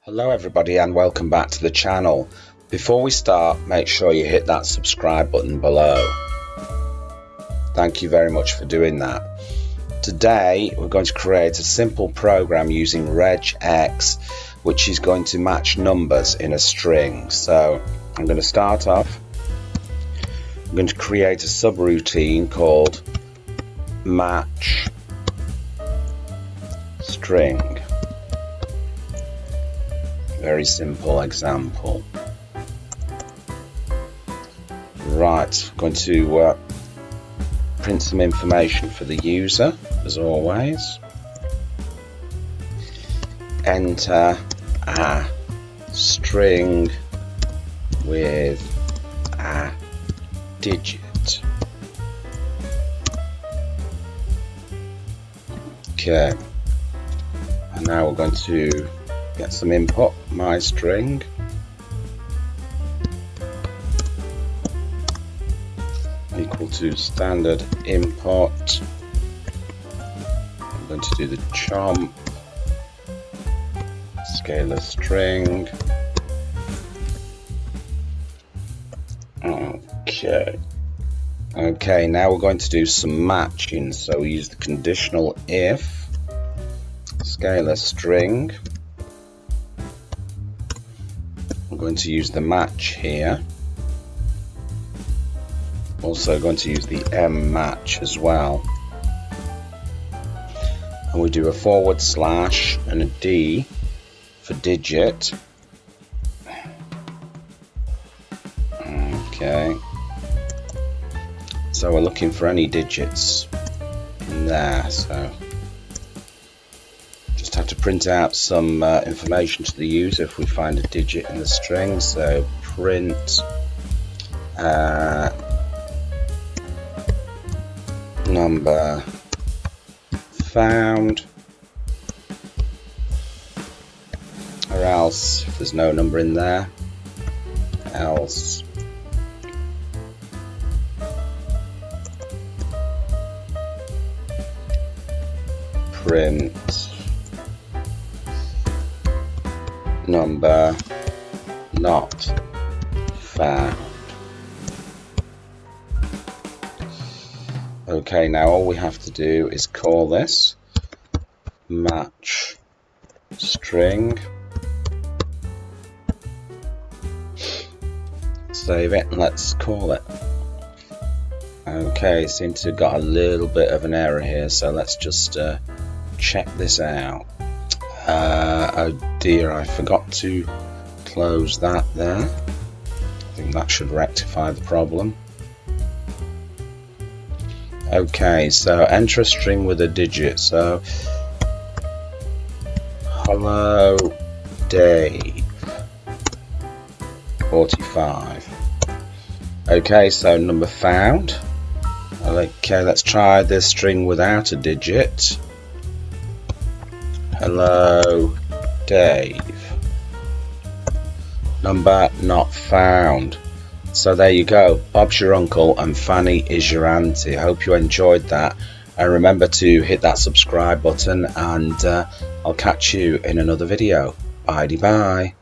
Hello everybody and welcome back to the channel. Before we start, make sure you hit that subscribe button below. Thank you very much for doing that. Today we're going to create a simple program using REGEX, which is going to match numbers in a string. So I'm going to start off. I'm going to create a subroutine called match string. Very simple example. Right, I'm going to print some information for the user as always. Enter a string with a digit. Okay, and now we're going to get some input, my string. Equal to standard input. I'm going to do the chomp, scalar string. Okay, now we're going to do some matching. So we use the conditional if, scalar string. I'm going to use the match here. Also going to use the M match as well. And we do a / and a D for digit. Okay. So we're looking for any digits in there. So just have to print out some information to the user if we find a digit in the string. So print number found, or else if there's no number in there, else print number not found. Okay, now all we have to do is call this match string, save it, and let's call it. Okay, seems to have got a little bit of an error here, so let's just check this out. Oh dear, I forgot to close that there. I think that should rectify the problem. Okay, so enter a string with a digit. So hello Dave 45. Okay, so number found. Okay, let's try this string without a digit. Hello Dave. Number not found. So there you go, Bob's your uncle and Fanny is your auntie. I hope you enjoyed that, and remember to hit that subscribe button, and I'll catch you in another video. Bye bye.